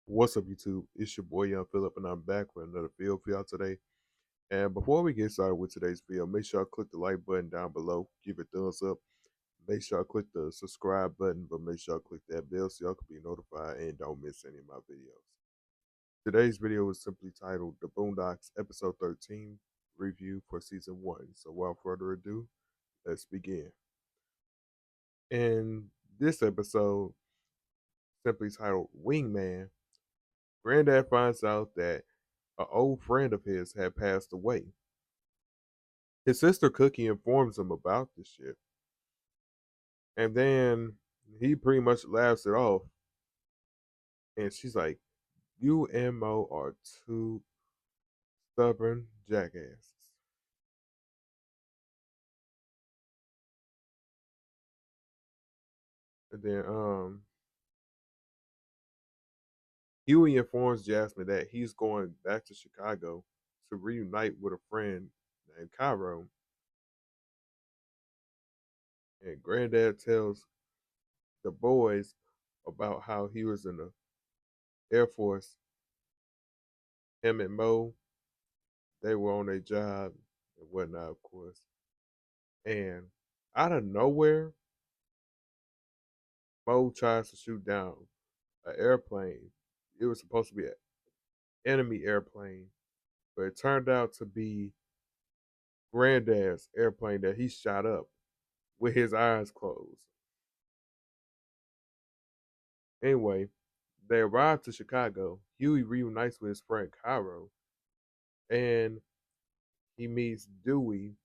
What's up, YouTube? It's your boy Young Philip, and I'm back with another video for y'all today. And before we get started with today's video, make sure y'all click the like button down below, give it a thumbs up. Make sure y'all click the subscribe button, but make sure y'all click that bell so y'all can be notified and don't miss any of my videos. Today's video is simply titled The Boondocks Episode 13 Review for Season 1. So without further ado, let's begin. In this episode, simply titled Wingman, Granddad finds out that an old friend of his had passed away. His sister Cookie informs him about this shit, and then he pretty much laughs it off. And she's like, "You and Mo are two stubborn jackasses." And then Huey informs Jasmine that he's going back to Chicago to reunite with a friend named Cairo. And Granddad tells the boys about how he was in the Air Force. Him and Mo, they were on their job and whatnot, of course. And out of nowhere, Mo tries to shoot down an airplane. It was supposed to be an enemy airplane, but it turned out to be Granddad's airplane that he shot up with his eyes closed. Anyway, they arrive to Chicago. Huey reunites with his friend Cairo, and he meets Dewey,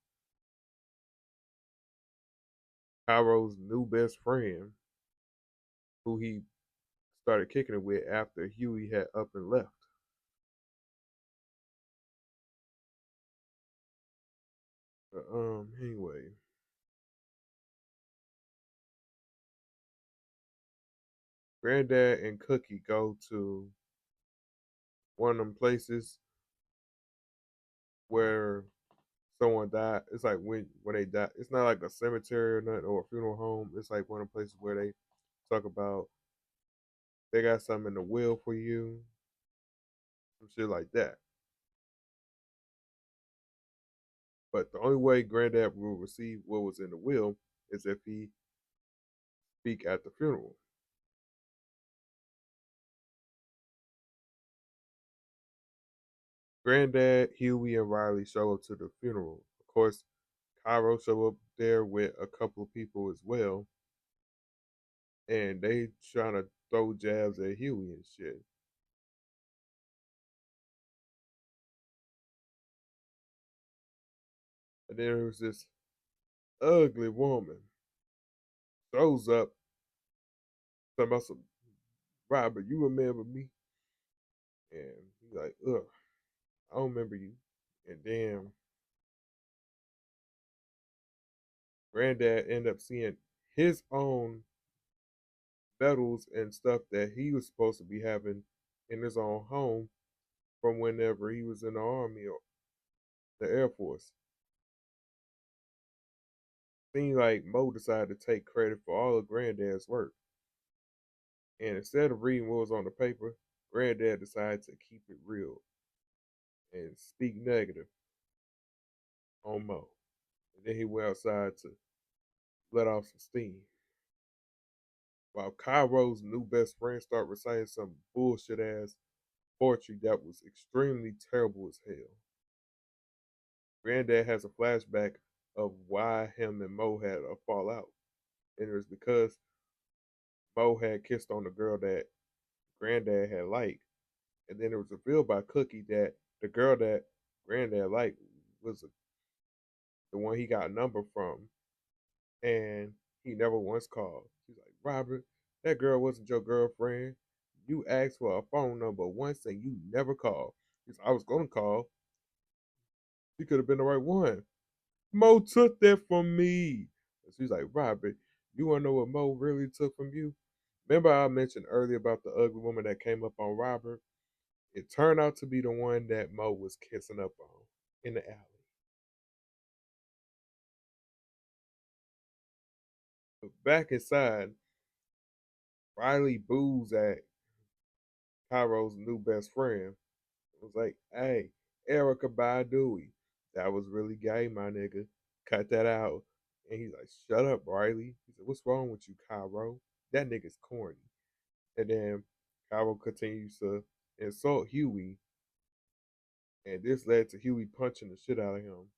Cairo's new best friend, who he started kicking it with after Huey had up and left. But, anyway, Granddad and Cookie go to one of them places where someone died. It's like when they die. It's not like a cemetery or nothing or a funeral home. It's like one of the places where they talk about they got something in the will for you, some shit like that. But the only way Granddad will receive what was in the will is if he speak at the funeral. Granddad, Huey, and Riley show up to the funeral. Of course, Cairo show up there with a couple of people as well, and they trying to throw jabs at Huey and shit. And then there was this ugly woman shows up talking about some Robert, you remember me? And he's like, ugh, I don't remember you. And then Granddad ended up seeing his own medals and stuff that he was supposed to be having in his own home from whenever he was in the army or the Air Force. Seemed like Mo decided to take credit for all of Granddad's work. And instead of reading what was on the paper, Granddad decided to keep it real and speak negative on Mo. And then he went outside to let off some steam. While Cairo's new best friend started reciting some bullshit ass poetry that was extremely terrible as hell. Granddad has a flashback of why him and Mo had a fallout. And it was because Mo had kissed on the girl that Granddad had liked. And then it was revealed by Cookie that the girl that Granddad liked was the one he got a number from. And he never once called. She's like, Robert, that girl wasn't your girlfriend. You asked for a phone number once and you never called. He said, I was going to call. She could have been the right one. Mo took that from me. And she's like, Robert, you want to know what Mo really took from you? Remember I mentioned earlier about the ugly woman that came up on Robert? It turned out to be the one that Mo was kissing up on in the alley. But back inside, Riley boos at Cairo's new best friend, was like, "Hey, Erica Badu, that was really gay, my nigga. Cut that out." And he's like, "Shut up, Riley." He said, "What's wrong with you, Cairo? That nigga's corny." And then Cairo continues to insult Huey, and this led to Huey punching the shit out of him,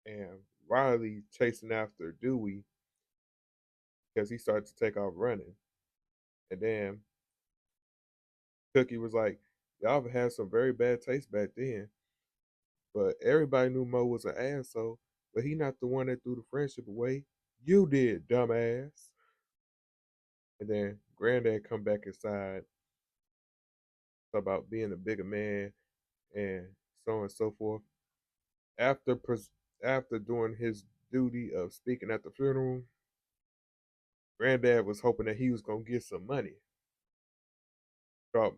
and Riley chasing after Dewey because he started to take off running. And then Cookie was like, "Y'all had some very bad taste back then, but everybody knew Mo was an asshole, but he not the one that threw the friendship away. You did, dumbass." And then Granddad come back inside, talk about being a bigger man and so on and so forth. After after doing his duty of speaking at the funeral, Granddad was hoping that he was gonna get some money. Thought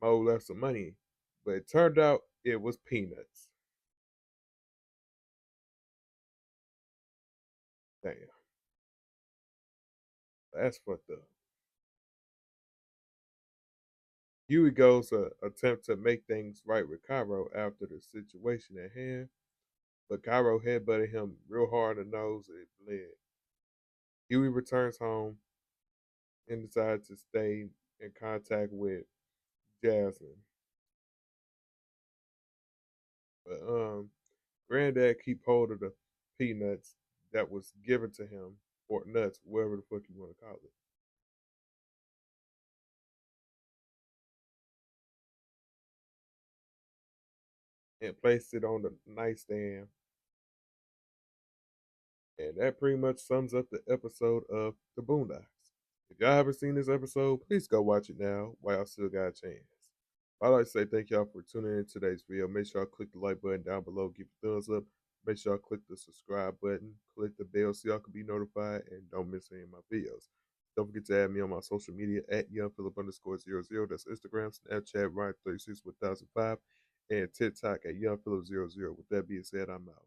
Mo left some money, but it turned out it was peanuts. Damn, that's fucked up. Huey goes to attempt to make things right with Cairo after the situation at hand, but Cairo headbutted him real hard in the nose and it bled. Huey returns home and decides to stay in contact with Jasmine. But Granddad keep hold of the peanuts that was given to him, or nuts, whatever the fuck you want to call it, and placed it on the nightstand. And that pretty much sums up the episode of The Boondocks. If y'all haven't seen this episode, please go watch it now while y'all still got a chance. I'd like to say thank y'all for tuning in today's video. Make sure y'all click the like button down below, give a thumbs up. Make sure y'all click the subscribe button, click the bell so y'all can be notified and don't miss any of my videos. Don't forget to add me on my social media at YoungPhilip_00. That's Instagram, Snapchat, Ryan361005, and TikTok at YoungPhilip00. With that being said, I'm out.